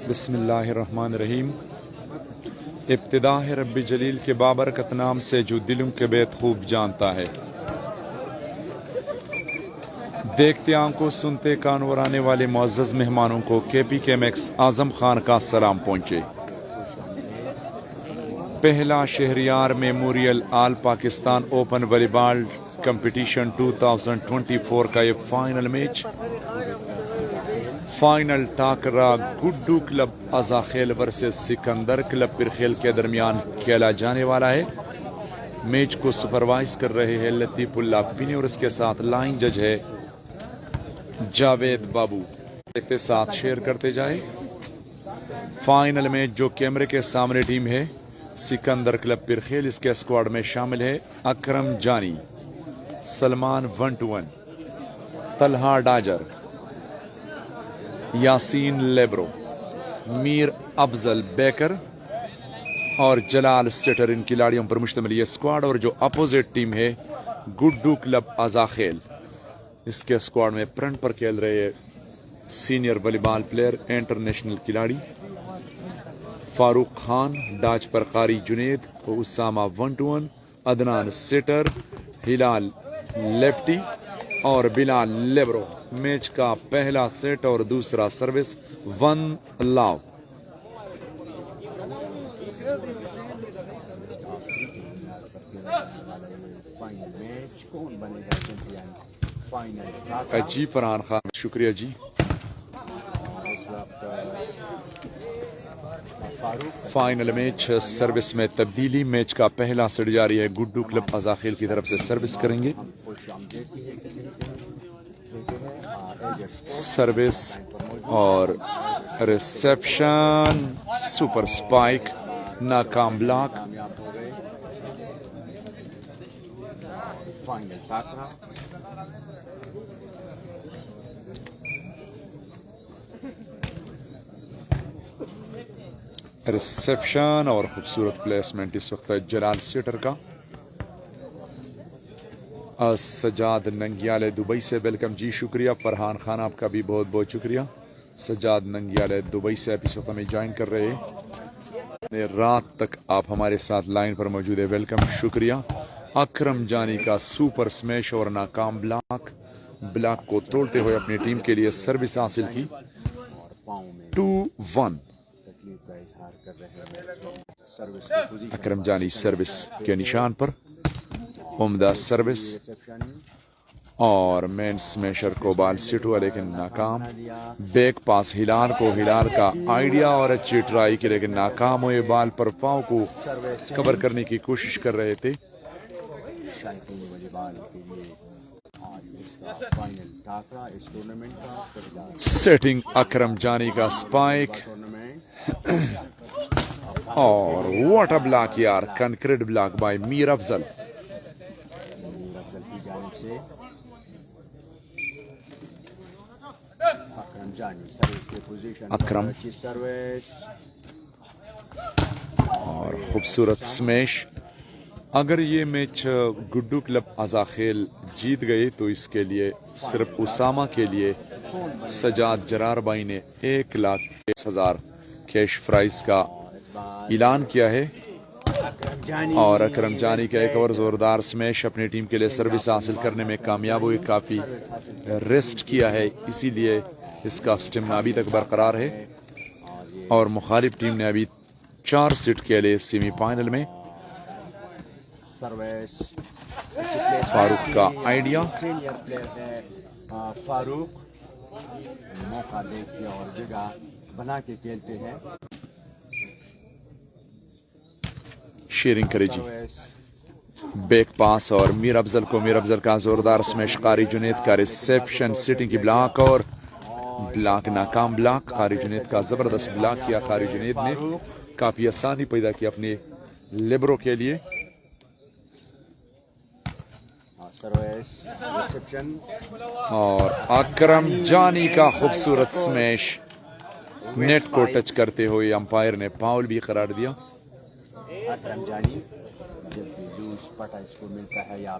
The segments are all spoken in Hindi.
बिस्मिल्लाहिर्रहमानिर्रहीम। इब्तिदा है रब्बी जलील के बाबरकत नाम से जो दिलों के बैत खूब जानता है। देखते आंखों सुनते कान और आने वाले मुअज़्ज़ज़ मेहमानों को KPKMX आज़म खान का सलाम पहुंचे। पहला Shahryar memorial all Pakistan open volleyball competition 2024 का ये फाइनल मैच, फाइनल टाकरा Guddu club Azakhel versus Sikandar club Pirkhel के दरमियान खेला जाने वाला है। मैच को सुपरवाइज कर रहे हैं लतीफुल्लाह पिनी और इसके साथ लाइन जज है जावेद बाबू। देखते साथ शेयर करते जाए। फाइनल में जो कैमरे के सामने टीम है सिकंदर क्लब पिरखेल, इसके स्क्वाड में शामिल है अकरम जानी, सलमान 1-1, तलहा डाजर, यासीन लेब्रो, मीर अफजल बेकर और जलाल सेटर। इन खिलाड़ियों पर मुश्तमिल ये स्क्वाड। और जो अपोजिट टीम है गुड्डू क्लब अज़ाखेल, इसके स्क्वाड में फ्रंट पर खेल रहे सीनियर वॉलीबॉल प्लेयर इंटरनेशनल खिलाड़ी फारूक खान, डाच पर कारी जुनेद, उसामा 1-1, अदनान सेटर, हिलाल लेफ्टी और बिलाल लेब्रो। मैच का पहला सेट और दूसरा सर्विस 1 लव। जी फरहान खान, शुक्रिया जी। फाइनल मैच सर्विस में तब्दीली। मैच का पहला सेट जारी है। गुड्डू क्लब अज़ाखेल की तरफ से सर्विस करेंगे। सर्विस और रिसेप्शन, सुपर स्पाइक, नाकाम ब्लॉक। रिसेप्शन और खूबसूरत प्लेसमेंट इस वक्त जलाल सेटर का। सजाद नंगियाल दुबई से वेलकम जी, शुक्रिया। फरहान खान आपका भी बहुत बहुत शुक्रिया। सजाद नंगियाल दुबई से आप इस वक्त हमें ज्वाइन कर रहे हैं। रात तक आप हमारे साथ लाइन पर मौजूद है, वेलकम, शुक्रिया। अकरम जानी का सुपर स्मैश और नाकाम ब्लॉक को तोड़ते हुए अपनी टीम के लिए सर्विस हासिल की 2-1। अकरम जानी सर्विस के निशान पर, उम्दा सर्विस और मेन स्मैशर को बाल सिट हुआ लेकिन नाकाम। बैक पास हिलाल को, हिलाल का आइडिया और अच्छी ट्राई की लेकिन नाकाम हुए। बाल पर पांव को कवर करने की कोशिश कर रहे थे। सेटिंग अकरम जानी का स्पाइक और व्हाट अ ब्लॉक यार, concrete block by Mir Afzal. Akram और खूबसूरत स्मैश। अगर ये मैच गुड्डू क्लब अज़ाखेल जीत गए तो इसके लिए सिर्फ उसामा के लिए सजाद जरार भाई ने 1,20,000 कैश प्राइज का ऐलान किया है। और अकरम जानी का एक और जोरदार स्मैश अपनी टीम के लिए सर्विस हासिल करने में कामयाब हुए। काफी रेस्ट किया है, इसीलिए इसका स्टेमिना अभी तक बरकरार है। और मुखालिफ टीम ने अभी 4 सेट खेले सेमीफाइनल में। फारूक का आइडिया, फारूक मौका देखते और जगह बना के खेलते हैं। शेयरिंग करे जी। बैक पास और मीर अफजल को, मीर अफजल का जोरदार स्मैश। कारी जुनेद का रिसेप्शन, सिटिंग की ब्लॉक और ब्लॉक, नाकाम ब्लॉक। कारी जुनेद का जबरदस्त ब्लॉक किया। कारी जुनेद ने काफी आसानी पैदा की अपने लेब्रो के लिए। और अकरम जानी का खूबसूरत स्मैश नेट को टच करते हुए अंपायर ने फाउल भी करार दिया। अकरम जानी जब भी लूज पटा इसको मिलता है या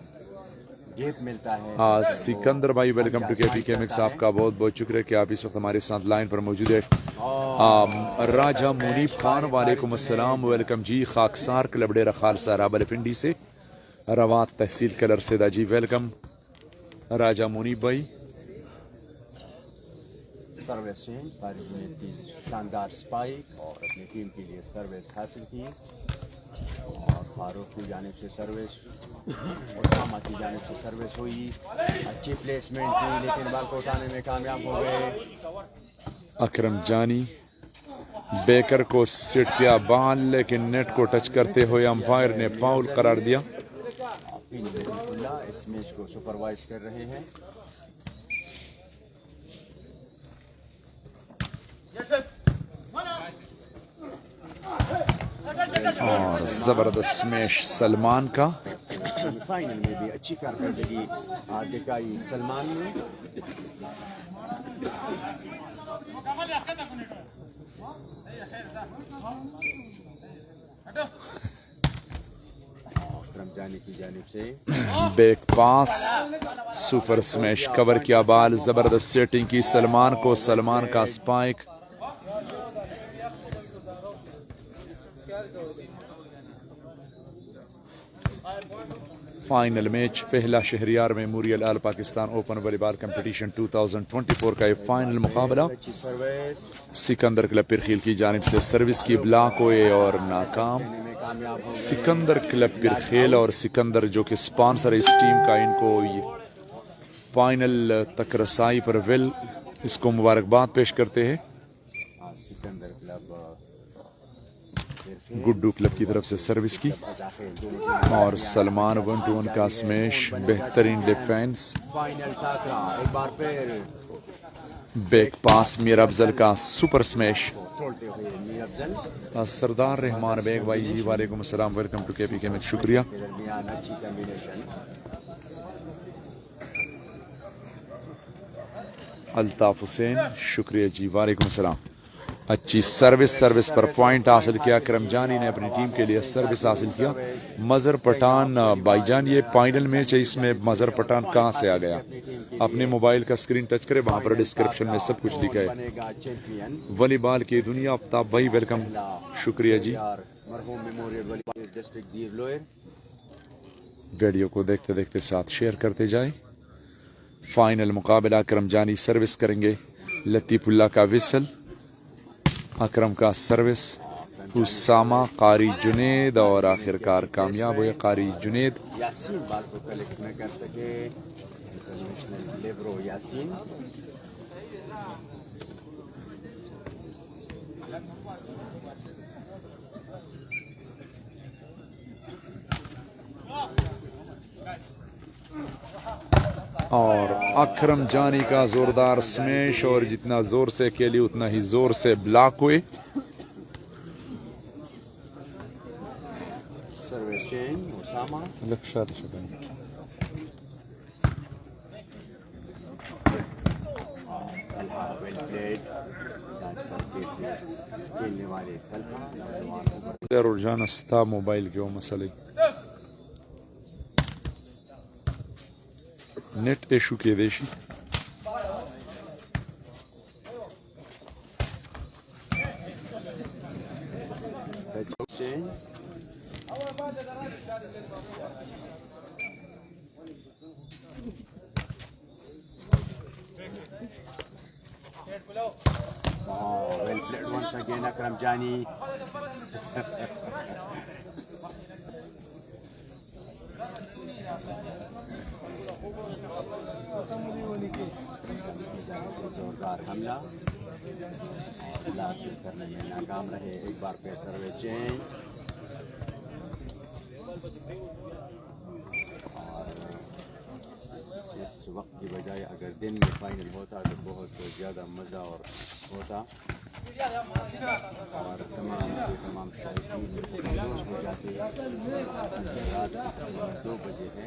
गेप मिलता है। सिकंदर भाई वेलकम टू केपी केमिक्स, आपका बहुत बहुत शुक्रिया कि आप इस वक्त हमारे साथ लाइन पर मौजूद है। राजा मुनीब खान वालेकुम अस्सलाम, वेलकम जी। खाकसार क्लब डेरा खालसा रावलपिंडी से रवात तहसील कलर सेदा जी, वेलकम राजा मुनीब भाई। सर्विस चेंज फारिज ने शानदार स्पाइक और अपनी टीम के लिए सर्विस हासिल की और फारूक की जानिब से सर्विस, उसामा की जानिब से सर्विस हुई। अच्छी प्लेसमेंट की लेकिन बॉल को उठाने में कामयाब हो गए। अकरम जानी बेकर को सिट किया बॉल, लेकिन नेट को टच करते हुए अंपायर ने फाउल करार दिया। इस मैच को सुपरवाइज कर रहे हैं। और जबरदस्त स्मैश सलमान का। सेमीफाइनल में भी अच्छी कारकर्दगी दिखाई सलमान ने। रमजानी की जानिब से बैक पास, सुपर स्मैश कवर किया बॉल, जबरदस्त सेटिंग की सलमान को, सलमान का स्पाइक। फाइनल मैच पहला Shahryar memorial all Pakistan open volleyball competition 2024 का ये फाइनल मुकाबला सिकंदर क्लब पिरखील की जानिब से सर्विस की ब्लॉक हुए और नाकाम। सिकंदर क्लब पिरखेल और सिकंदर जो कि स्पॉन्सर इस टीम का, इनको ये फाइनल तक रसाई पर वेल इसको मुबारकबाद पेश करते हैं। सिकंदर क्लब गुड्डू क्लब की तरफ से सर्विस की और सलमान 1-2-1 का स्मैश, बेहतरीन डिफेंस। फाइनल टाकरा एक बार फिर बैक पास मीर अफजल का सुपर स्मैश। तोड़ते हुए मीर अफजल। सरदार रहमान बेग भाई जी वालेकुम अस्सलाम, वेलकम टू केपी के में शुक्रिया। के दरमियान अच्छी कॉम्बिनेशन। अल्ताफ हुसैन शुक्रिया जी, वालेकुम अस्सलाम। अच्छी सर्विस पर पॉइंट हासिल किया। करमजानी ने अपनी टीम के लिए सर्विस हासिल किया। मजर पठान भाईजान, ये फाइनल मैच है, इसमें मजर पठान कहाँ से आ गया? अपने मोबाइल का स्क्रीन टच करें, वहां पर डिस्क्रिप्शन में सब कुछ लिखा है। वॉलीबॉल की दुनिया आफ्ताब भाई वेलकम, शुक्रिया जी। मरहूम मेमोरियल वॉलीबॉल डिस्ट्रिक्ट दीर लोयर। वीडियो को देखते देखते साथ शेयर करते जाए। फाइनल मुकाबला करमजानी सर्विस करेंगे, लतीफुल्ला का विसल, अकरम का सर्विस, उसामा, कारी जुनेद और आखिरकार कामयाब हुए कारी जुनेद। यासीन बात को कलेक्ट न कर सके, इंटरनेशनल लेब्रो यासीन। और अकरम जानी का जोरदार स्मैश, और जितना जोर से खेली उतना ही जोर से ब्लॉक हुए। Service change Usama. Well played. खेलने वाले रुझान अस्ता मोबाइल के वो मसले नेट इशू के देशी। well played once again Akram Jani. जोरदार हमला करने में नाकाम रहे। एक बार फिर सर्विस चेंज और इस वक्त की बजाय अगर दिन में फाइनल होता तो बहुत ज़्यादा मज़ा और होता और तमाम शायकीन हो जाते। रात 2 बजे है,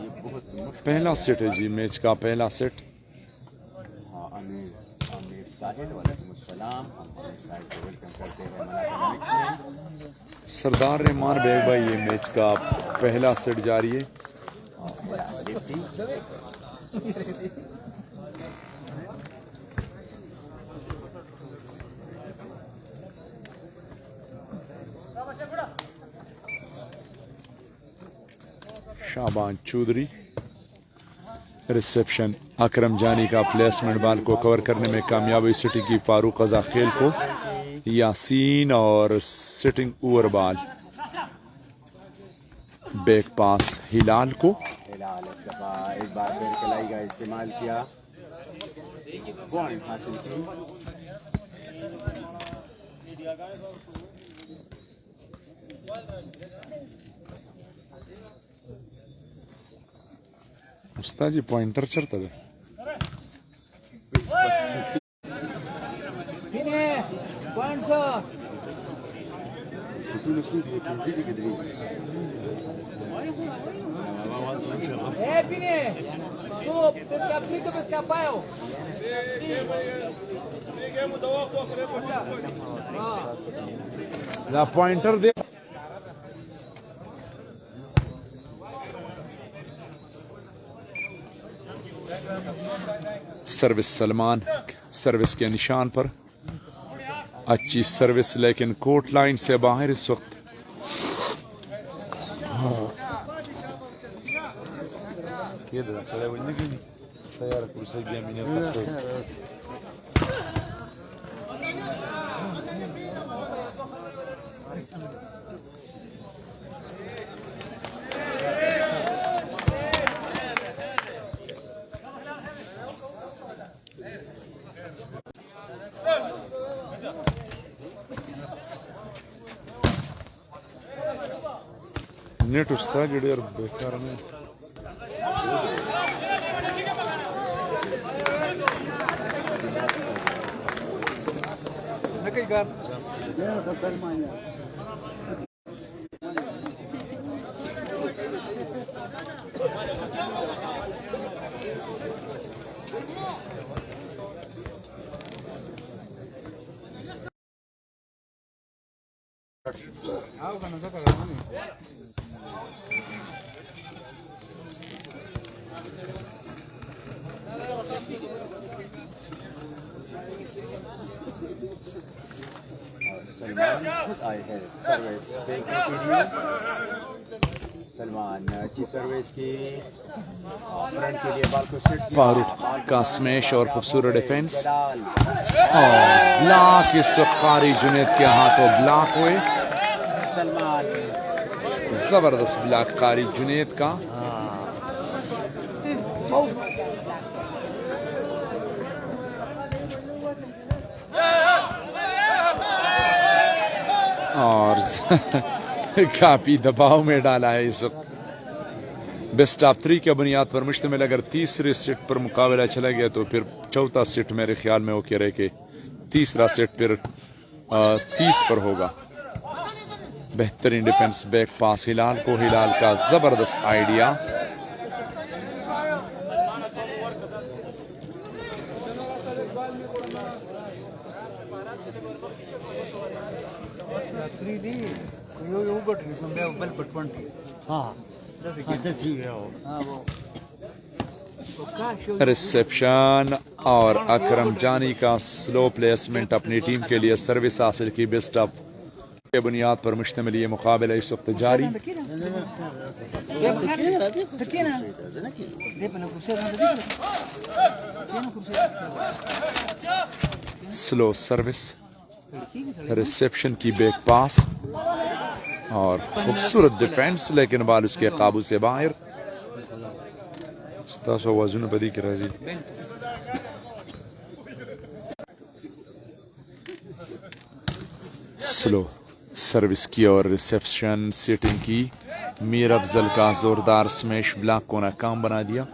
ये बहुत मुश्किल। पहला सेट है जी, मैच का पहला सेट। आमिर साहिल वालेकुम अस्सलाम। हम साहिल को वेलकम करते हैं मनाका मैच में। सरदार रहमान बेग भाई, ये मैच का पहला सेट जारी है। और लिफ्टी शाबान चौधरी, रिसेप्शन अकरम जानी का प्लेसमेंट बॉल को कवर करने में कामयाबी सिटी की फारूक रजा खेल को, यासीन और sitting over ball back pass Hilal को। हिलाल एक बार फिर कलाई का इस्तेमाल किया, पॉइंट हासिल की। उस्ताद जी पॉइंटर चढ़ता है पॉइंटर दे। सर्विस सलमान, सर्विस के निशान पर, अच्छी सर्विस लेकिन कोर्ट लाइन से बाहर इस वक्त। नेट उस्ताद जेडे यार बेकार ने सलमान खुद आए हैं सर्विस देखने के लिए। सलमान ने अच्छी सर्विस की, फ्रंट के लिए बॉल को सेट किया। फारूक का स्मैश और खूबसूरत डिफेंस और ब्लॉक इस वक्त कारी जुनैद के हाथों ब्लॉक हुए। सलमान जबरदस्त ब्लॉक कारी जुनैद का। और काफी दबाव में डाला है इस वक्त। बेस्ट ऑफ 3 के बुनियाद पर मुश्तमिल अगर तीसरे सेट पर मुकाबला चला गया तो फिर चौथा सेट मेरे ख्याल में ओके रहे कि तीसरा सेट फिर 30 पर होगा। बेहतरीन डिफेंस बैक पास हिलाल को, हिलाल का जबरदस्त आइडिया। रिसेप्शन और अकरम जानी का स्लो प्लेसमेंट अपनी टीम के लिए सर्विस हासिल की। बेस्ट ऑफ के बुनियाद पर मुश्तमिल ये मुकाबला इस वक्त जारी। स्लो सर्विस, रिसेप्शन की बैक पास और खूबसूरत डिफेंस लेकिन बॉल उसके काबू से बाहर। वजन बदी की राजी स्लो सर्विस की और रिसेप्शन सेटिंग की। मीर अफजल का जोरदार स्मैश ब्लॉक को नाकाम बना दिया।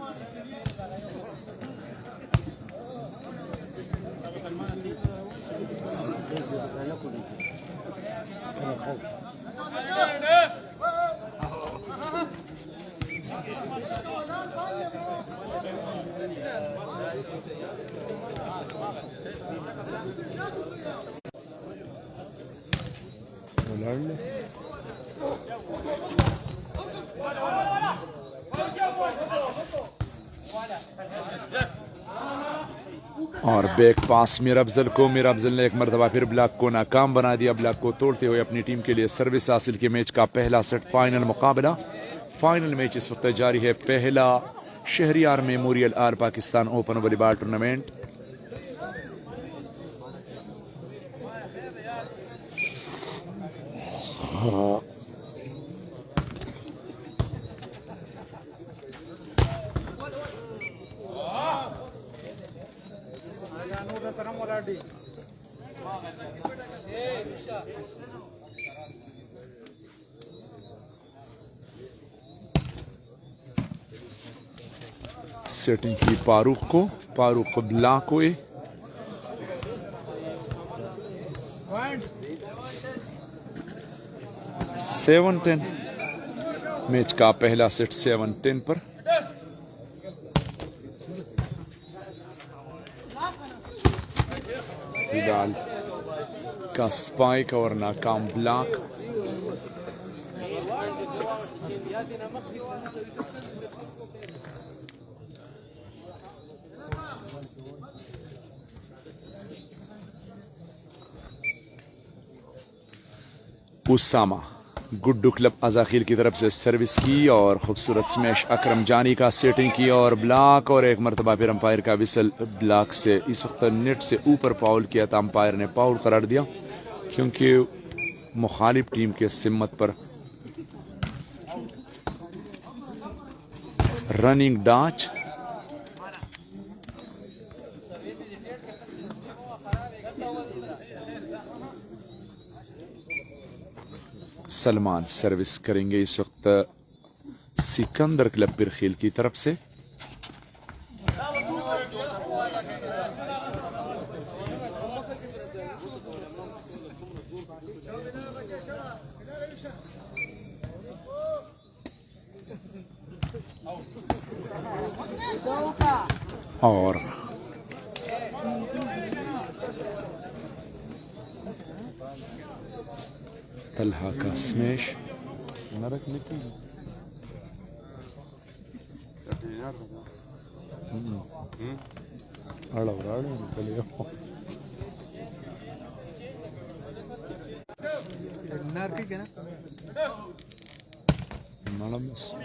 लड़ ले। और बैक पास मीर अफजल को, मीर अफजल ने एक मरतबा फिर ब्लॉक को नाकाम बना दिया। ब्लॉक को तोड़ते हुए अपनी टीम के लिए सर्विस हासिल की। मैच का पहला सेट फाइनल मुकाबला, फाइनल मैच इस वक्त जारी है। पहला शहरियार मेमोरियल आर Pakistan open volleyball tournament. Setting की फारूक को, फारूक ब्लॉक हुए। सेवन 10 मैच का पहला सेट 7-10 पर। हिलाल का स्पाइक और नाकाम ब्लॉक। उसामा गुड्डू क्लब अजाखिल की तरफ से सर्विस की और खूबसूरत स्मैश अकरम जानी का सेटिंग की और ब्लॉक, और एक मरतबा फिर अंपायर का विसल। ब्लॉक से इस वक्त नेट से ऊपर फाउल किया था, अंपायर ने फाउल करार दिया क्योंकि मुखालिफ टीम के सिम्मत पर रनिंग डाच। सलमान सर्विस करेंगे इस वक्त सिकंदर क्लब पिरखील की तरफ से। और तलहा का स्मैश नरक निकली। चले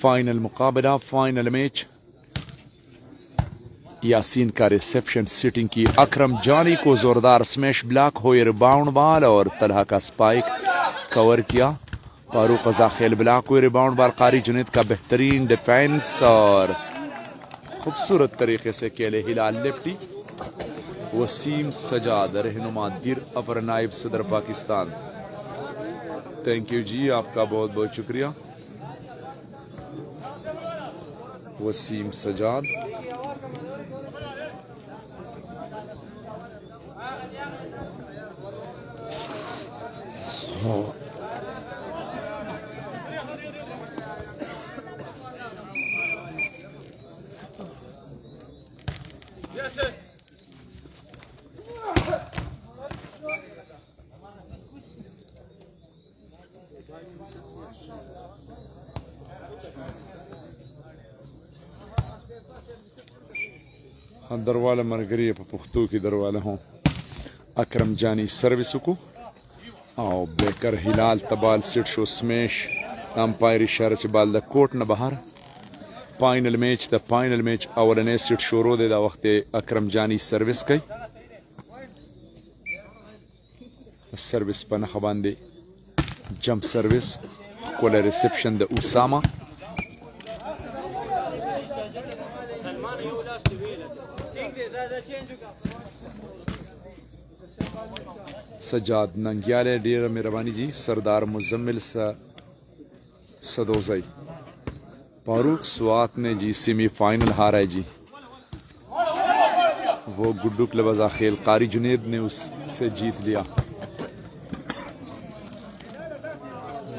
फाइनल मुकाबला, फाइनल मैच। यासीन का रिसेप्शन सिटिंग की, अकरम जानी को जोरदार स्मैश ब्लॉक हो रिबाउंड बॉल और तलहा का स्पाइक कवर किया। फारूक अजाखेल ब्लॉक हुए रिबाउंड बॉल। कारी जुनैद का बेहतरीन डिफेंस और खूबसूरत तरीके से खेले हिलाल लेफ्टी। वसीम सजाद रहनुमा दिर अपर नायब सदर पाकिस्तान। थैंक यू जी, आपका बहुत बहुत शुक्रिया वसीम सजाद। दरवाला मरगरी पे पुख्तू की दरवाला हों। अकरम जानी सर्विस को और बेकर हिलाल तबाल सिट शो स्मैश। अंपायर इशारा च बाल द कोर्ट न बाहर। फाइनल मैच द फाइनल मैच अवलने सिट शोरो दे दा वक्त अकरम जानी सर्विस कई। सर्विस पर नखबांदे जंप सर्विस कोला रिसेप्शन द उसामा। सजाद नंगियाले डेरा मेहरबानी जी। सरदार मुजम्मिल सदोजई। फारूक स्वात ने जी सेमीफाइनल हारा है जी। वो गुड्डू क्लब अजाखेल कारी जुनैद ने उससे जीत लिया।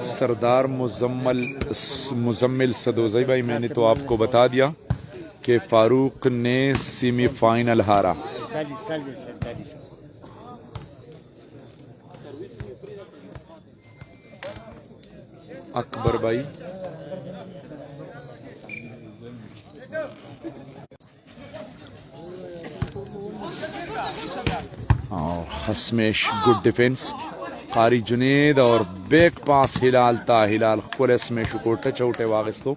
सरदार मुजम्मिल सदोज़ई भाई मैंने तो आपको बता दिया कि फारूक ने सेमीफाइनल हारा अकबर भाई और खसमेश गुड डिफेंस कारी जुनेद और बैक पास हिलाल ता हिलाल पुलिस में शुको टच आउट वागस्तो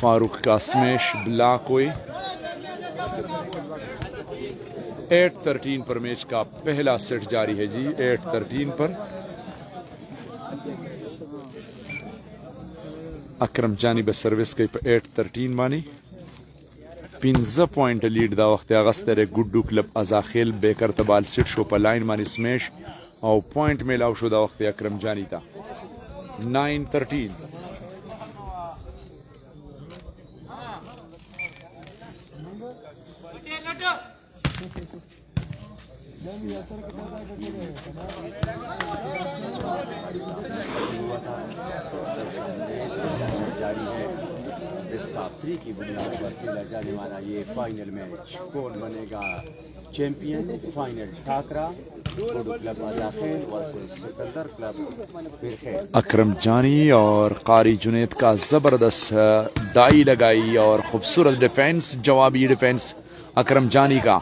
फारूक का स्मैश ब्लॉक हुई 8-13 पर मैच का पहला सेट जारी है जी 8-13 पर अकरम जानी बस सर्विस के 8-13 मानी 15 पॉइंट लीड दा वक्त अगस्तर गुड्डू क्लब अजाखिल बेकर तबाल सिट शो पर लाइन मानी स्मैश और पॉइंट में लाव शुदा वक्त अकरम जानी था 9-13 जारी है इसका 3 की बुनियाद पर खेला जाने वाला ये फाइनल मैच कौन बनेगा चैंपियन फाइनल ठाकरा club Azakhel versus Sikandar club Pirkhel Akram Jani और कारी जुनेद का जबरदस्त डाई लगाई और खूबसूरत डिफेंस जवाबी डिफेंस अकरम जानी का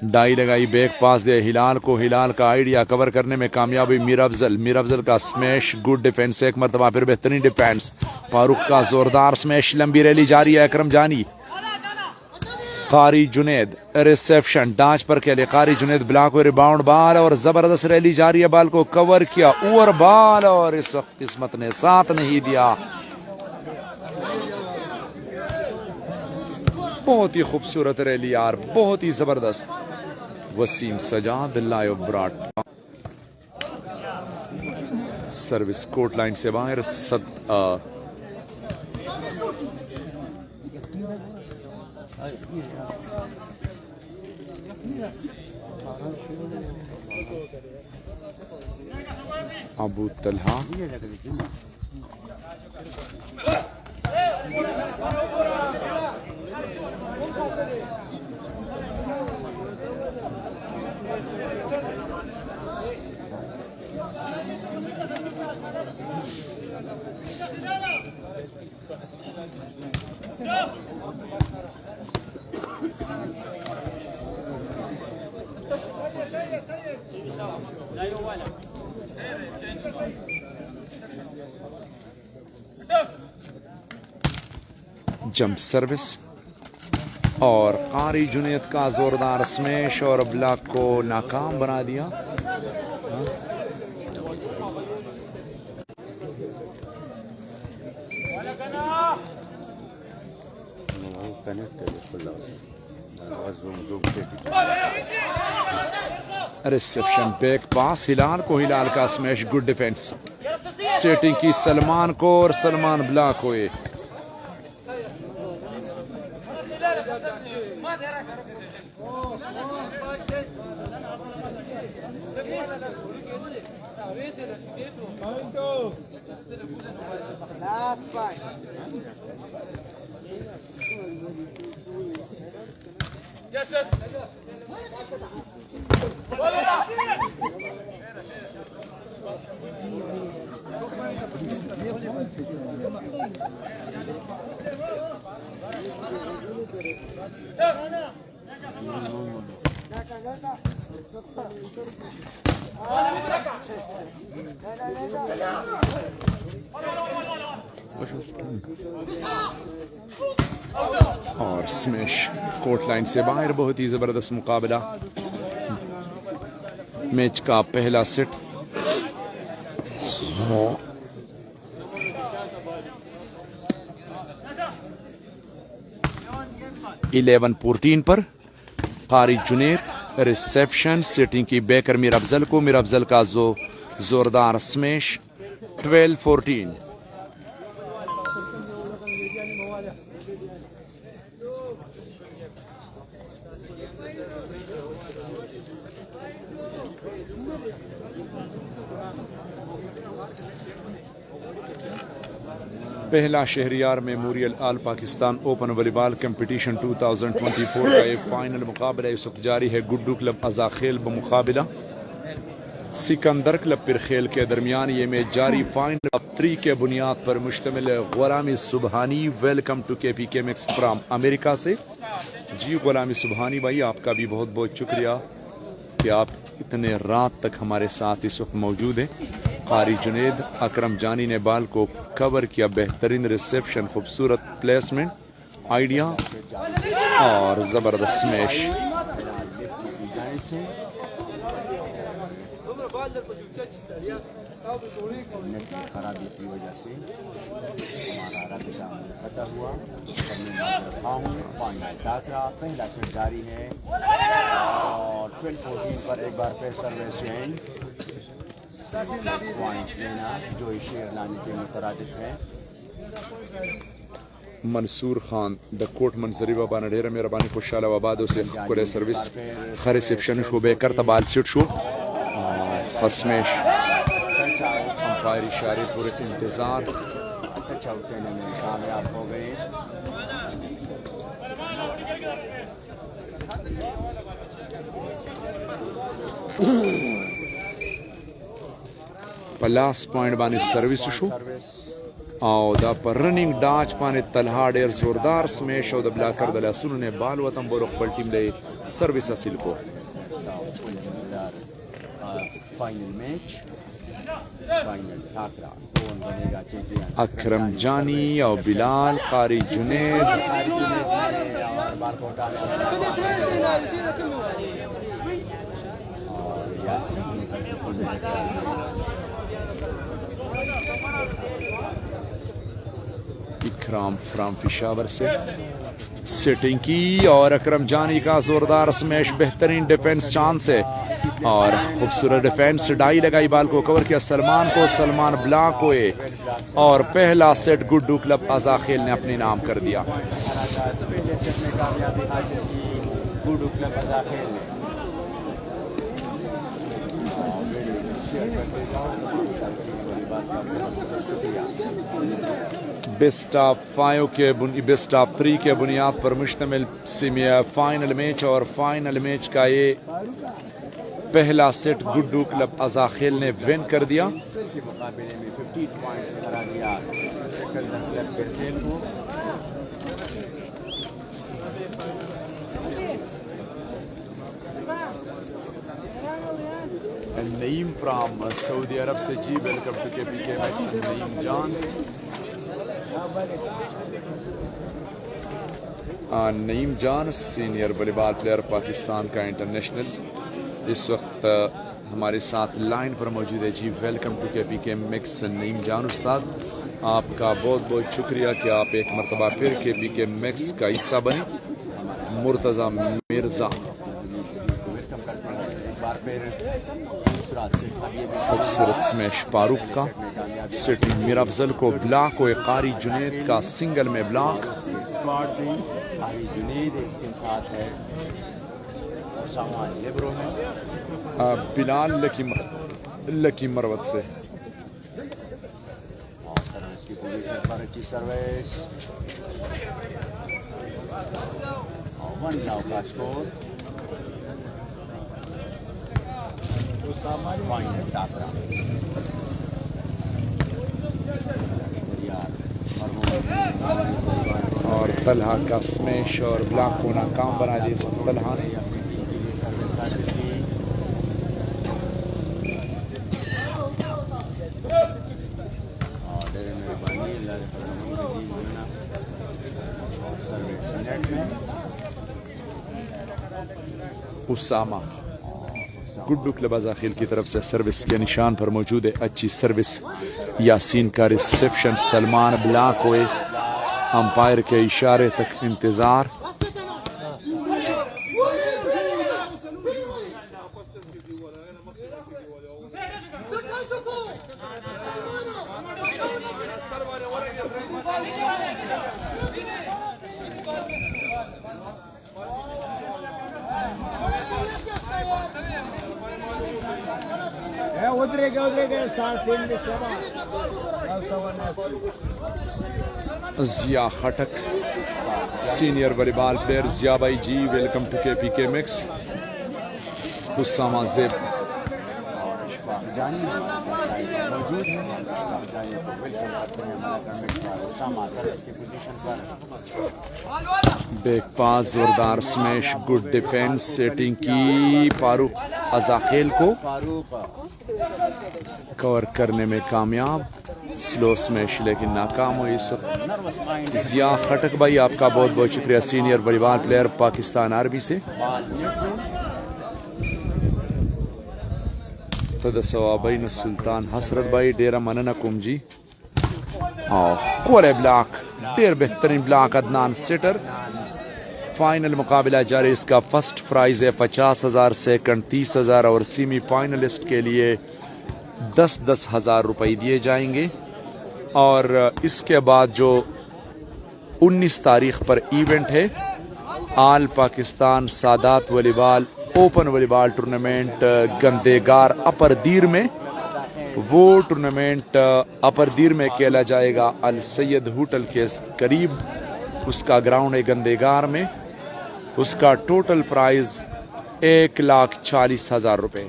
डाई लगाई बैक पास दे हिलाल को हिलाल का आइडिया कवर करने में कामयाब हुई मीर अफजल का स्मैश गुड डिफेंस एक मरतबा फिर बेहतरीन डिफेंस फारूक का जोरदार स्मैश लंबी रैली जारी है अकरम जानी कारी जुनेद रिसेप्शन डांच पर के लिए कारी जुनेद ब्लॉक और रिबाउंड बाल और जबरदस्त रैली जारी है बाल को कवर किया ओवर बाल और इस वक्त किस्मत ने साथ नहीं दिया बहुत ही खूबसूरत रैली यार बहुत ही जबरदस्त Waseem Sajjad live broad service court line से बाहर अबू तलहा जंप सर्विस और कारी जुनेद का जोरदार स्मैश और ब्लॉक को नाकाम बना दिया रिसेप्शन बैक पास हिलाल को हिलाल का स्मैश गुड डिफेंस सेटिंग की सलमान को और सलमान ब्लॉक हुए और स्मैश कोर्ट लाइन से बाहर। बहुत ही ज़बरदस्त मुकाबला। मैच का पहला सेट इलेवन 14 पर कारी जुनैद रिसेप्शन सेटिंग की बैकर मीर अफजल को। मीर अफजल का जोरदार स्मैश 12-14। पहला Shahryar memorial all Pakistan open volleyball competition 2024 का एक फाइनल मुकाबला इस वक्त जारी है। गुड्डू क्लब अजाखेल बमुकाबला सिकंदर क्लब पिरखेल के दरमियान ये मैच जारी। फाइनल अब 3 के बुनियाद पर मुश्तमिल है। Ghulami Subhani welcome to KPK Max from America से। जी गुलामी सुबहानी भाई, आपका भी बहुत बहुत शुक्रिया कि आप इतने रात तक हमारे साथ इस वक्त मौजूद हैं। कारी जुनैद अकरम जानी ने बाल को कवर किया। बेहतरीन रिसेप्शन, खूबसूरत प्लेसमेंट, आइडिया और ज़बरदस्त स्मैश। खराबी की वजह से हमारा रबता खत्म हुआ। पहला सेट जारी है और 12-14 पर एक बार फिर सर्विस चेंज पॉइंट लेना जो शेयर लाने के मुतरादिफ है। मंसूर खान द कोट मंजरी बाबा ने ढेर मेहरबानी खुशहाल आबाद से खुले सर्विस खर रिसेप्शन शोबे करता बाल सेट शो फसमेश अंपायर इशारे पूरे इंतजार अच्छा उठने में कामयाब हो गए। प्लस पॉइंट बानी सर्विस शो और द पर रनिंग डाच पाने तलहा डेर जोरदार स्मैश और द ब्लॉकर द लसुन ने बाल वतन बोरो पल टीम ले सर्विस हासिल को। फाइनल मैच फाइनल ठाकरा कौन बनेगा चैंपियन? अकरम जानी और बिलाल कारी जुनैद। इकराम फ्राम पिशावर से सेटिंग की और अकरम जानी का जोरदार स्मैश। बेहतरीन डिफेंस चांस है और खूबसूरत डिफेंस। डाई लगाई, बाल को कवर किया सलमान को। सलमान ब्लॉक हुए और पहला सेट गुड्डू क्लब अजाखेल ने अपने नाम कर दिया। बेस्ट ऑफ 5 के बेस्ट ऑफ 3 के बुनियाद पर मुश्तमिल फाइनल मैच और फाइनल मैच का ये पहला सेट गुड्डू क्लब अजाखेल ने विन कर दिया। के मुकाबले में 15 पॉइंट्स हरा दिया सिकंदर क्लब पिरखेल को। नईम फ्राम सऊदी अरब से। जी welcome to KPK Max Naeem Jan. Naeem जान सीनियर वॉलीबॉल प्लेयर पाकिस्तान का इंटरनेशनल इस वक्त हमारे साथ लाइन पर मौजूद है। जी welcome to KPK Max Naeem Jan उस्ताद, आपका बहुत बहुत शुक्रिया कि आप एक मरतबा फिर KPK मैक्स का हिस्सा बने। मुर्तज़ा मिर्ज़ा खूबसूरत स्मैश फारूक का। सिटी मीर अफजल को ब्लॉक हुए। कारी जुनैद का सिंगल में ब्लॉक। जुनैद इसके साथ है सामान लिब्रो है। बिलाल लकी मरवत से। और सर्विस की पोजीशन पर अच्छी सर्विस और 1 लाव का स्कोर। फाइनल टाकरा और तलहा का स्मैश और ब्लॉक को नाकाम बना दिए तलहा ने। अपनी टीम के लिए सर्विस हासिल की और डेरे मेहरबानी अल्लाह के फजल और सर्विस नेट में उसामा गुड्डू क्लब अज़ाखिल की तरफ से सर्विस के निशान पर मौजूद है। अच्छी सर्विस, यासीन का रिसेप्शन, सलमान ब्लॉक हुए, अंपायर के इशारे तक इंतजार। Zia Khattak senior volleyball player Zia भाई ji, welcome to KPK mix. Usama Zeb Jani मौजूद है, जानी को वेलकम करते हैं हमारा कमेंट पर उसामा सर्विस की पोजीशन पर। बैक पास, जोरदार स्मैश, गुड डिफेंस, सेटिंग की फारूक अज़ाखिल को कवर करने में कामयाब। स्लो स्मैश लेकिन नाकाम हुई इस वक्त। जिया खटक भाई आपका बहुत बहुत शुक्रिया, senior volleyball player Pakistan army से। तदसवाबैन सुल्तान हसरत भाई डेरा मनना कुमजी और कोले ब्लॉक, डेर बेहतरीन ब्लॉक अदनान सेटर। फाइनल मुकाबला जारी, इसका फर्स्ट प्राइज है 50,000, सेकंड 30,000 और सेमी फाइनलिस्ट के लिए 10-10 हज़ार रुपये दिए जाएंगे। और इसके बाद जो 19 तारीख पर इवेंट है, all Pakistan Sadat volleyball open volleyball tournament Gandigar upper Dir में, वो टूर्नामेंट अपर दीर में खेला जाएगा अल सैयद होटल के करीब। उसका ग्राउंड है गंदेगार में। उसका टोटल प्राइज 1,40,000 रुपये।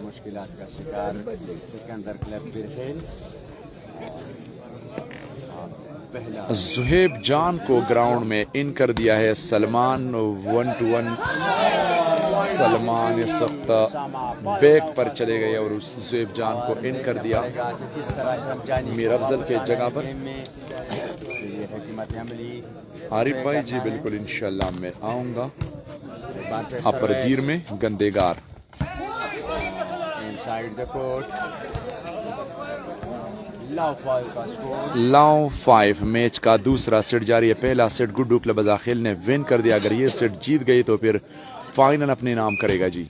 मुश्किलात का शिकार सिकंदर क्लब बिरखेल। जुहेब जान को ग्राउंड में इन कर दिया है सलमान। 1-1 सलमान इस वक्त बैक पर चले गए और उस जुहेब जान को इन कर दिया मीर अफजल के जगह पर। आरिफ भाई जी बिल्कुल इंशाल्लाह मैं आऊँगा अपर दीर में गंदेगार। लाओ 5 मैच का दूसरा सेट जारी है। पहला सेट गुड्डू क्लब अज़ाखिल ने विन कर दिया। अगर ये सेट जीत गई तो फिर फाइनल अपने नाम करेगा जी।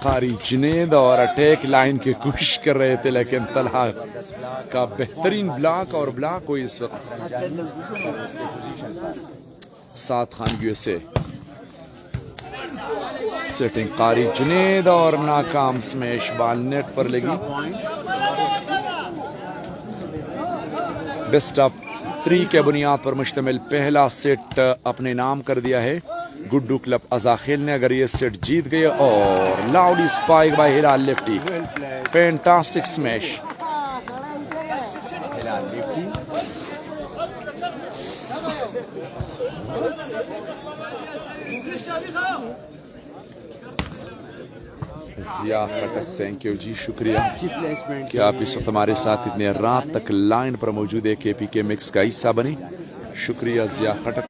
कारी जुनैद और अटैक लाइन की कोशिश कर रहे थे, लेकिन तलहा का बेहतरीन ब्लॉक और ब्लॉक हुई इस वक्त। सात खान USA सेटिंग कारी जुनैद और नाकाम स्मैश बॉल नेट पर लगी। बेस्ट ऑफ 3 के बुनियाद पर मुश्तमिल पहला सेट अपने नाम कर दिया है गुड्डू क्लब अज़ाखिल ने। अगर ये सेट जीत गए और loud spike by Hilal lefty, fantastic smash. Zia Khattak thank you जी, शुक्रिया कि आप इस वक्त हमारे साथ इतने रात तक लाइन पर मौजूद है, KPK मिक्स का हिस्सा बने। शुक्रिया जिया खटक।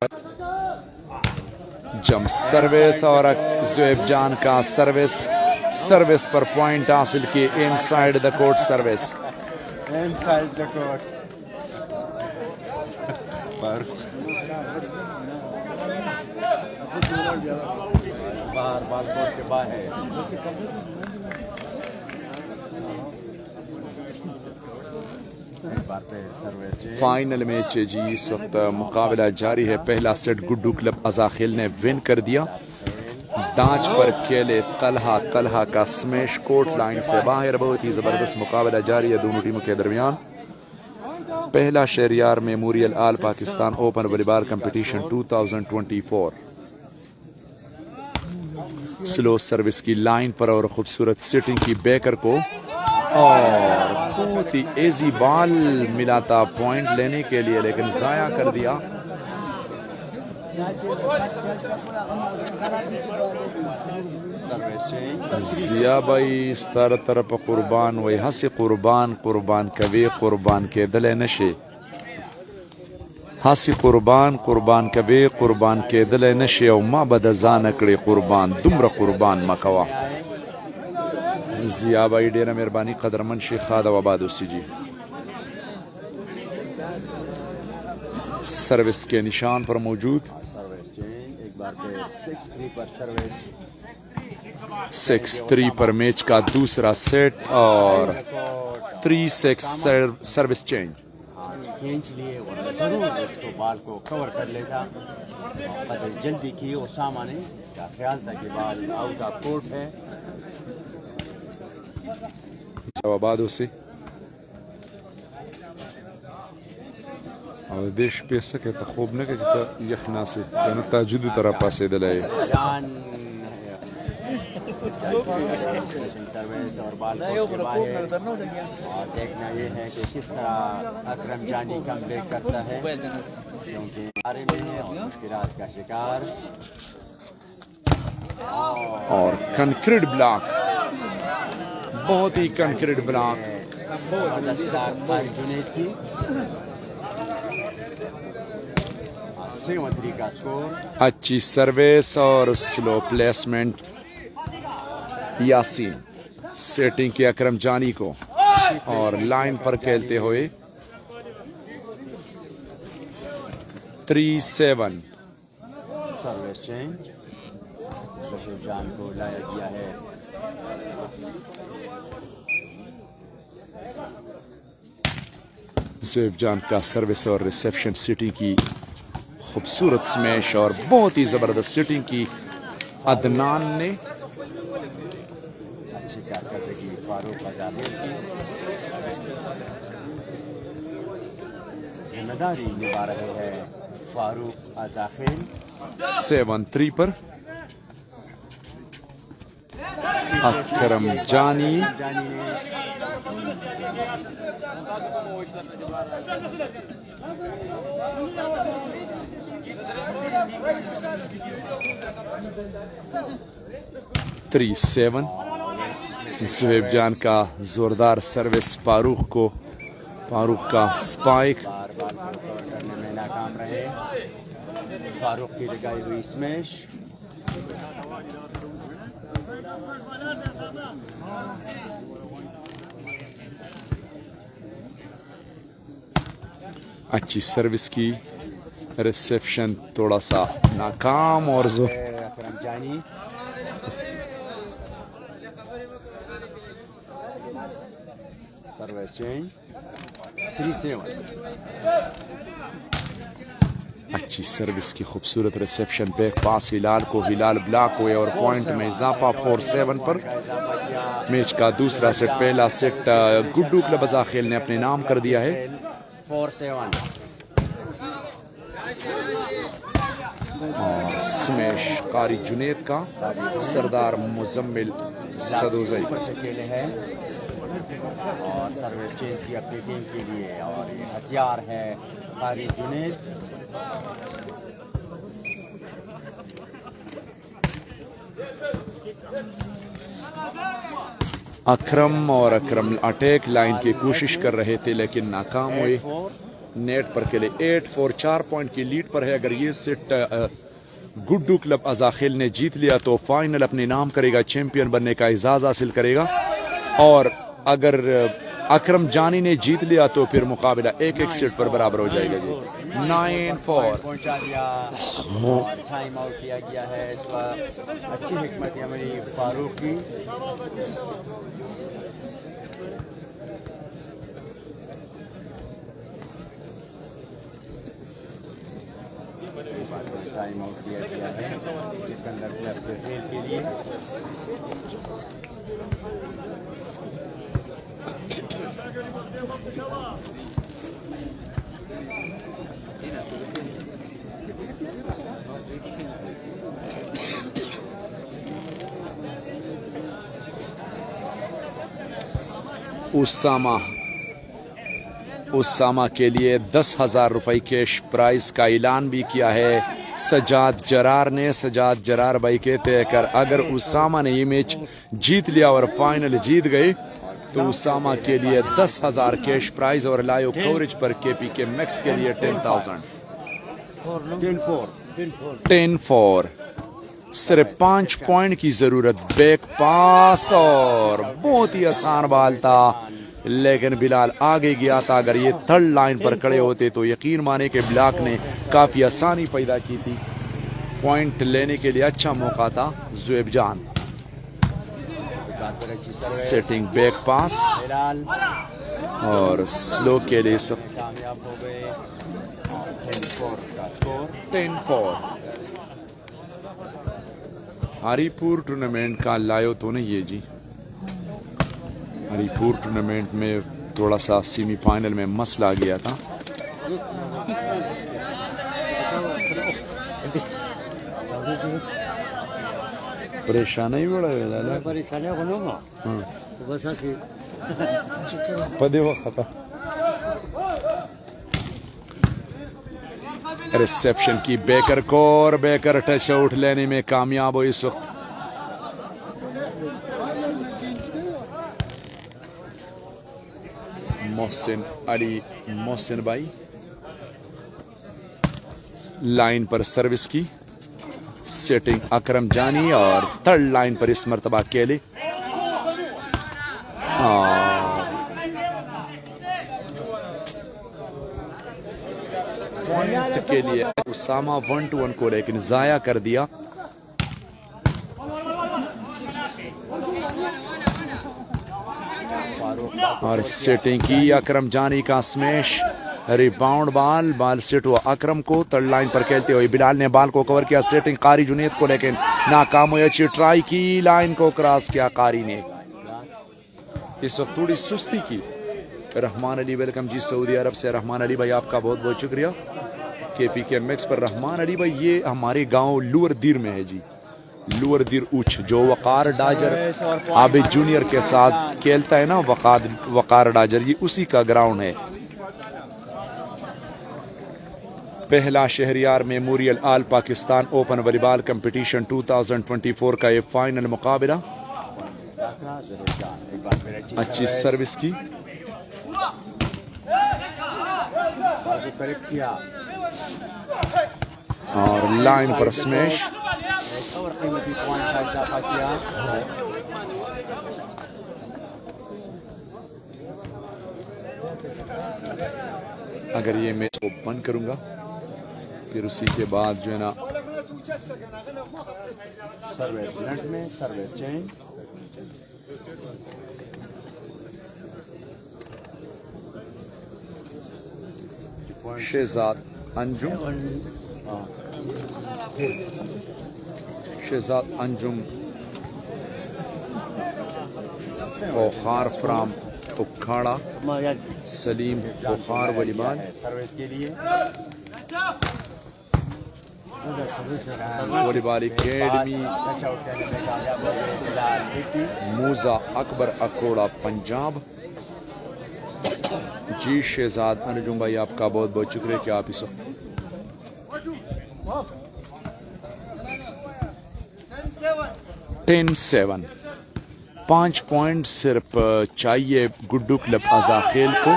जम सर्विस और जुएब जान का सर्विस सर्विस पर पॉइंट हासिल किए inside the court service. Inside the court बाहर बाल कोर्ट के बाहर। फाइनल मैच है जी, इस वक्त मुकाबला जारी है। पहला सेट गुड्डू क्लब अजाखिल ने विन कर दिया। डांच पर केले तलहा का स्मैश कोर्ट लाइन से बाहर। बहुत ही जबरदस्त मुकाबला जारी है दोनों टीमों के दरमियान। पहला Shahryar memorial all Pakistan open volleyball competition 2024। Slow service की लाइन पर और खूबसूरत सिटिंग की बेकर को, और बहुत ही इजी बॉल मिला था पॉइंट लेने के लिए, लेकिन जाया कर दिया। जिया भाई इस तरफ कुर्बान वही हंसी कुर्बान कवे कुर्बान के दले नशे हंसी कुर्बान कवे कुर्बान के दले नशे और माँ बदजान कड़े कुर्बान दुम्र कुर्बान मकवा। जिया भाई डेरा मेहरबानी कदरमन शेख आबाद उसी जी। सर्विस के निशान पर मौजूद। एक बार 6-3 पर सर्विस। 6-3 पर मैच का दूसरा सेट और 3-6 सर्विस चेंज। खींच लिए और जरूर उसको बॉल को कवर कर लेता, पर जल्दी की ओसामा ने। इसका ख्याल था कि बॉल आउट ऑफ कोर्ट है। आबाद उसे और देश पे सके तो खूब न के जितना यखना से यानी ताजुद तरह पासे दलाए सर्विस और बॉल कोर्ट के बाहर। और देखना ये है कि किस तरह अकरम जानी कम ब्रेक करता है, क्योंकि बारे में है और मुश्किलात का शिकार। और कंक्रीट ब्लॉक, बहुत ही कंक्रीट ब्लॉक। जुनैद की 7-3 का स्कोर। अच्छी सर्विस और स्लो प्लेसमेंट यासीन सेटिंग की अकरम जानी को, और लाइन पर खेलते हुए 3-7 सर्विस चेंज। सुहेब जान को लाया गया है। सुहेब जान का सर्विस और रिसेप्शन सिटिंग की खूबसूरत स्मैश और बहुत ही जबरदस्त सिटिंग की अदनान ने। अच्छी कारकर्दगी फारूक आजाद की, जिम्मेदारी निभा रहे हैं फारूक आजाद। 7-3 पर अकरम जानी थ्री 7। सुहेब जान का जोरदार सर्विस फारूक का स्पाइक। बार करने में नाकाम रहे। फारूक की लगाई हुई स्मैश। अच्छी सर्विस की रिसेप्शन थोड़ा सा नाकाम और अकरम जानी सर्विस चेंज 3-7। अच्छी सर्विस की खूबसूरत रिसेप्शन पे पास हिलाल को, हिलाल ब्लॉक हुए और पॉइंट में इजाफा 4-7 पर। मैच का दूसरा सेट, पहला सेट गुड्डू क्लब अजाखिल ने अपने नाम कर दिया है। 4-7 और स्मैश कारी जुनैद का, सरदार मुजम्मिल सदोजई से खेले हैं और सर्विस चेंज की अपनी टीम के लिए। और ये हथियार है कारी जुनैद। अकरम अटैक लाइन की कोशिश कर रहे थे लेकिन नाकाम हुए। नेट पर के लिए 8-4 4 पॉइंट की लीड पर है। अगर ये सेट गुड्डू क्लब अजाखिल ने जीत लिया तो फाइनल अपने नाम करेगा, चैंपियन बनने का एजाज हासिल करेगा। और अगर अकरम जानी ने जीत लिया तो फिर मुकाबला एक एक सेट पर बराबर हो जाएगा जी। 9-4 पहुंचा दिया और टाइम आउट किया गया है इस वक्त। अच्छी हिकमत अमली फारूक की। टाइम आउट किया गया है सिकंदर क्लब के खेल के लिए। उसामा के लिए 10,000 रुपए कैश प्राइज का ऐलान भी किया है सजाद जरार ने। सजाद जरार भाई कहते हैं कर अगर उसामा ने ये मैच जीत लिया और फाइनल जीत गए तो उसामा के लिए 10,000 कैश प्राइज और लाइव कवरेज पर केपीके मैक्स के लिए 10,000। 10-4 सिर्फ 5 पॉइंट की जरूरत। बैक पास और बहुत ही आसान बाल था, लेकिन बिलाल आगे गया था। अगर ये थर्ड लाइन पर खड़े होते तो यकीन माने कि ब्लॉक ने काफी आसानी पैदा की थी। पॉइंट लेने के लिए अच्छा मौका था जुएब जान। सेटिंग बैक पास और स्लो के लिए कामयाब हो गए। 10-4 का स्कोर। 10-4 हरिपुर टूर्नामेंट का लायो तो नहीं है जी। हरिपुर टूर्नामेंट में थोड़ा सा सेमीफाइनल में मसला आ गया था। परेशानी बड़ा पदे वक्त रिसेप्शन की बेकर को और बेकर टच आउट लेने में कामयाब हो इस वक्त। मोहसिन अली मोहसिन भाई लाइन पर सर्विस की। सेटिंग अकरम जानी और थर्ड लाइन पर इस मर्तबा केले। पॉइंट के लिए उसामा 1-1 को लेकिन जाया कर दिया। और सेटिंग की अकरम जानी का स्मैश। रिबाउंड बाल सेट हुआ अकरम को। थर्ड लाइन पर खेलते हुए बिलाल ने बाल को कवर किया। सेटिंग कारी जुनेद को लेकिन नाकाम हुई। अच्छी ट्राई की, लाइन को क्रॉस किया कारी ने। इस वक्त थोड़ी सुस्ती की। रहमान अली वेलकम जी सऊदी अरब से। रहमान अली भाई आपका बहुत बहुत शुक्रिया। केपीके मैक्स पर रहमान अली भाई ये हमारे गांव लुअर दीर में है जी। लुअर दीर उच जो वकार डाजर आबिद जूनियर के साथ खेलता है ना, वकार डाजर, ये उसी का ग्राउंड है। पहला Shahryar memorial all Pakistan open volleyball competition 2024 का ये फाइनल मुकाबला। अच्छी सर्विस की और लाइन पर स्मैश। अगर ये मैच को बंद करूंगा फिर उसी के बाद जो है ना सर्विस फ्रंट में सर्विस चेंज। शहजाद अंजुम बुखार फ्राम उखाड़ा। सलीम बुखार वॉलीबॉल सर्विस के लिए वॉलीबॉल एकेडमी मूजा अकबर अकोड़ा पंजाब। जी शहजाद अनुजुम भाई आपका बहुत बहुत शुक्रिया कि आप इस 10-7 5 पॉइंट सिर्फ चाहिए गुड्डू क्लब अजाखेल को।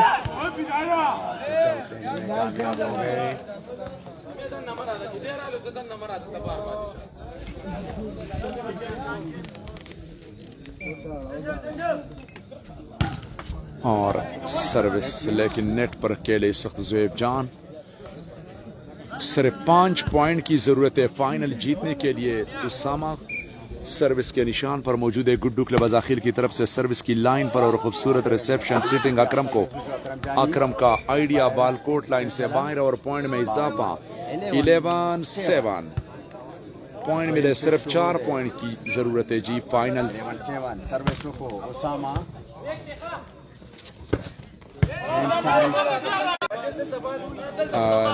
और सर्विस, लेकिन नेट पर अकेले इस वक्त ज़ुएब जान। सिर्फ 5 पॉइंट की ज़रूरत है फाइनल जीतने के लिए। उसामा सर्विस के निशान पर मौजूद है। गुड्डू क्लब अज़ाखिल की तरफ से सर्विस की लाइन पर और खूबसूरत रिसेप्शन सिटिंग अकरम को। अकरम का आइडिया बाल कोर्ट लाइन से बाहर और पॉइंट में इजाफा 11-7 पॉइंट मिले। सिर्फ 4 पॉइंट की जरूरत है जी फाइनल। 11-7 सर्विस को उसामा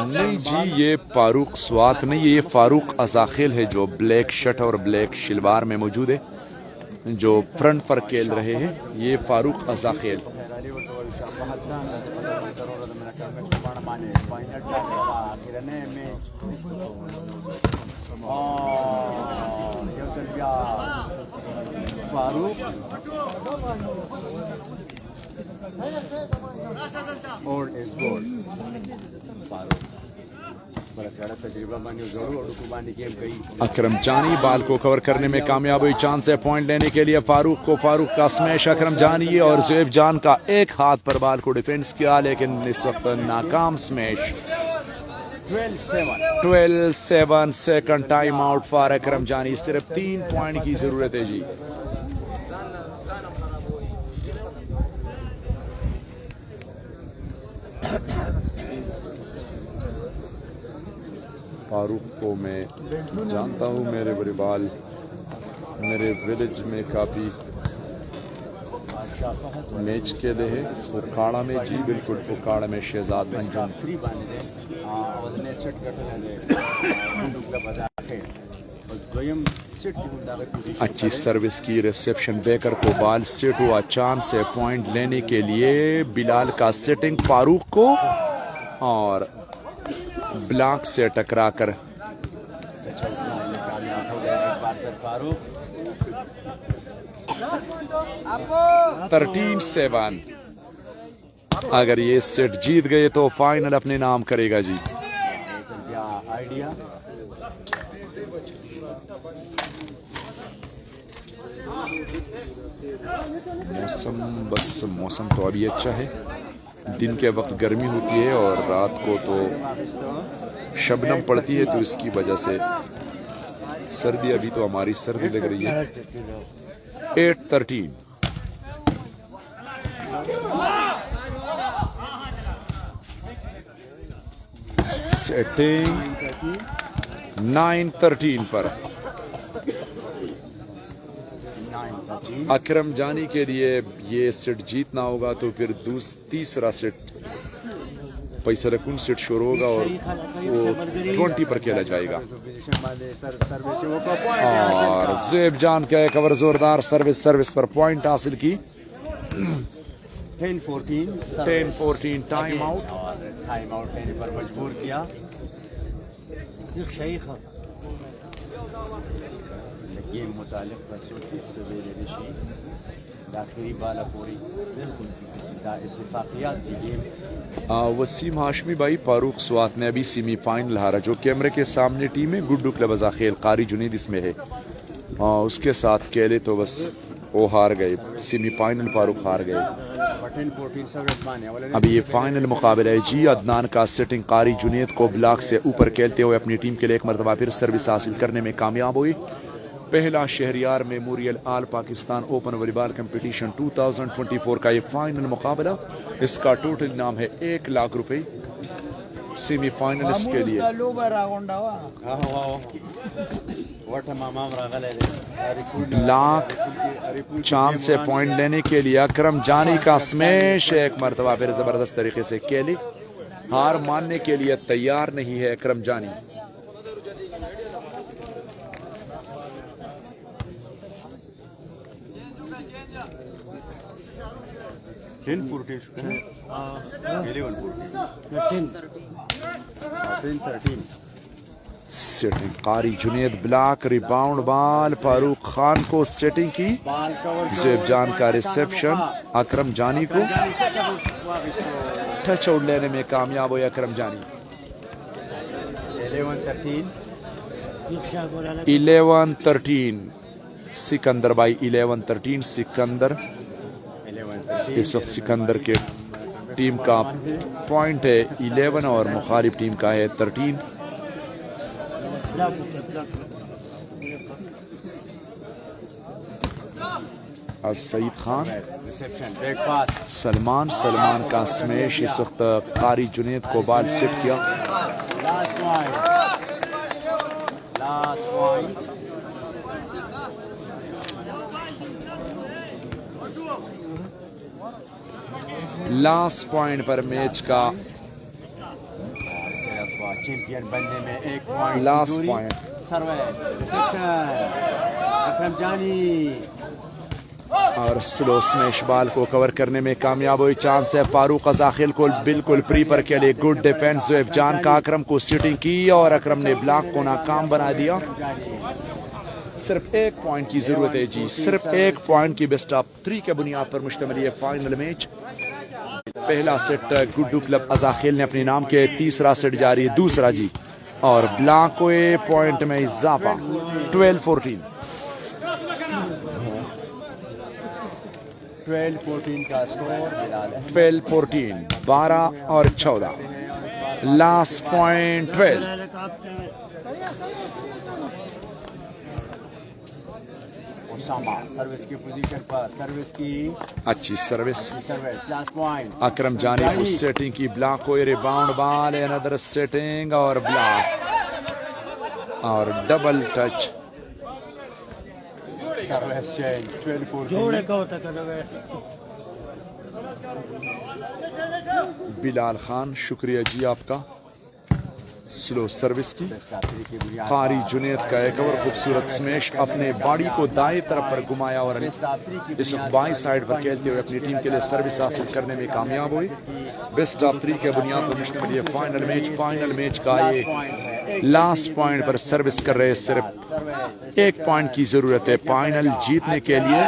नहीं जी, ये फारूक स्वात नहीं है, ये फारूक अज़ाखिल है जो ब्लैक शर्ट और ब्लैक शलवार में मौजूद है, जो फ्रंट पर खेल रहे हैं। ये Farooq Azakhel. Farooq old is gold. Farooq बड़ा सारा तजुर्बा मानी जरूर और कुर्बानी गेम गई। अकरम जानी बाल को कवर करने में कामयाब हुई। चांस है पॉइंट लेने के लिए फारूक को। फारूक का स्मैश अकरम जानी और ज़ुएब जान का एक हाथ पर बाल को डिफेंस किया, लेकिन इस वक्त नाकाम smash. 12-7 second time out for Akram Jani. सिर्फ 3 पॉइंट की जरूरत है जी। फारूक को मैं जानता हूँ, मेरे बड़े बाल मेरे विलेज में काफ़ी मैच खेले हैं। उकाड़ा में जी, बिल्कुल उकाड़ा में शहजाद अंजुम। अच्छी सर्विस की रिसेप्शन बेकर को बाल सेट हुआ। चांस है पॉइंट लेने के लिए। बिलाल का सेटिंग फारूक को और ब्लॉक से टकरा कर 13-7। अगर ये सेट जीत गए तो फाइनल अपने नाम करेगा जी। आइडिया मौसम तो अभी अच्छा है। दिन के वक्त गर्मी होती है और रात को तो शबनम पड़ती है, तो इसकी वजह से सर्दी, अभी तो हमारी सर्दी लग रही है। 8-13 सेटिंग 9-13 पर अकरम जानी के लिए ये सेट जीतना होगा, तो फिर तीसरा सेट पैसा रकून सेट शुरू होगा और वो 20 पर खेला जाएगा। और ज़ुएब जान का एक ओवर जोरदार सर्विस पर पॉइंट हासिल की। 10-14 टाइम आउट लेने पर मजबूर किया। गेम मुतालिक बसूती सवेरे निशी दाखिली बाला पूरी इत्तेफाकियात की गेम। वसीम हाशमी भाई, फारूक स्वात ने अभी सेमीफाइनल हारा। जो कैमरे के सामने टीम है गुड्डू क्लब अज़ाखिल, कारी जुनैद इसमें है, उसके साथ खेले तो बस वो हार गए। सेमीफाइनल फारूक हार गए। अभी ये फाइनल मुकाबला है जी। अदनान का सेटिंग कारी जुनैद को ब्लॉक से ऊपर खेलते हुए अपनी टीम के लिए एक मरतबा फिर सर्विस हासिल करने में कामयाब हुई। पहला Shahryar memorial all Pakistan open volleyball competition 2024 का ये फाइनल मुकाबला। इसका टोटल इनाम है 1 लाख रुपए सेमीफाइनलिस्ट के लिए। लाख चांस से पॉइंट लेने के लिए अकरम जानी का स्मैश एक मरतबा फिर जबरदस्त तरीके से खेली। हार मानने के लिए तैयार नहीं है अकरम जानी। सेटिंग कारी जुनैद ब्लॉक रिबाउंड बाल फारूक खान को सेटिंग की। ज़ुएब जान का रिसेप्शन अकरम जानी को टच आउट लेने में कामयाब हुए अकरम जानी। 11-13 सिकंदर बाई 11-13 सिकंदर। 11-13 इस वक्त सिकंदर के टीम का पॉइंट है 11 और मुखालिफ टीम का है 13। Saeed Khan, reception, back pass, Salman का स्मैश। इस वक्त कारी जुनेद को बॉल सेट किया। लास्ट पॉइंट, लास्ट पॉइंट पर मैच का सिर्फ चैंपियन बनने में एक point. Last point, service, reception, Akram Jani और स्लो स्मैश बॉल को कवर करने में कामयाब हुई। चांस है फारूक अजाखिल को बिल्कुल प्रीपर के लिए। गुड डिफेंस ज़ुएब जान का अकरम को सीटिंग की और अकरम ने ब्लॉक को नाकाम बना दिया। सिर्फ एक पॉइंट की जरूरत है जी, सिर्फ एक पॉइंट की बेस्ट ऑफ 3 के बुनियाद पर मुश्तमिल है फाइनल मैच। पहला सेट गुड्डू क्लब अजाखिल ने अपने नाम के, तीसरा सेट जारी है दूसरा जी, और ब्लॉक को पॉइंट में इजाफा 12-14 का स्कोर। 12-14 12 और 14। Last point 12। उसामा सर्विस की पोजीशन पर, सर्विस की अच्छी सर्विस। Last point. अकरम जानी उस सेटिंग की, ब्लॉक को रिबाउंड बॉल, अनदर सेटिंग और ब्लॉक और double touch. Service change 12-14। Bilal Khan, शुक्रिया जी आपका। स्लो सर्विस की। कारी जुनेद का एक और खूबसूरत स्मैश, अपने बॉडी को दाएं तरफ पर घुमाया और इस वक्त बाईं साइड पर खेलते हुए अपनी टीम के लिए सर्विस हासिल करने में कामयाब हुई। बेस्ट ऑफ 3 के बुनियाद पर मुश्तमिल ये फाइनल मैच का ये लास्ट पॉइंट पर सर्विस कर रहे। सिर्फ एक पॉइंट की जरूरत है फाइनल जीतने के लिए।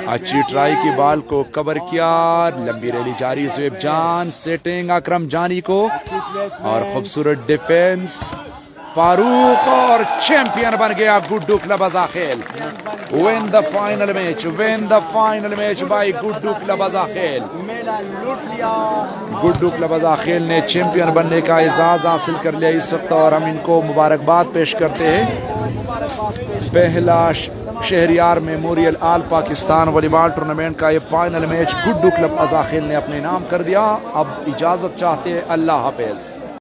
अच्छी ट्राई की बॉल को कवर किया, लंबी रैली जारी, ज़ुएब जान सेटिंग अकरम जानी को और खूबसूरत डिफेंस फारूक, और चैंपियन बन गया Guddu club Azakhel. Win the final match by Guddu club Azakhel. गुड्डू क्लब अजाखिल ने चैंपियन बनने का एजाज हासिल कर लिया इस वक्त, और हम इनको मुबारकबाद पेश करते हैं। पहला Shahryar memorial all Pakistan volleyball tournament का ये फाइनल मैच गुड्डू क्लब अजाखिल ने अपने नाम कर दिया। अब इजाजत चाहते हैं, अल्लाह हाफिज।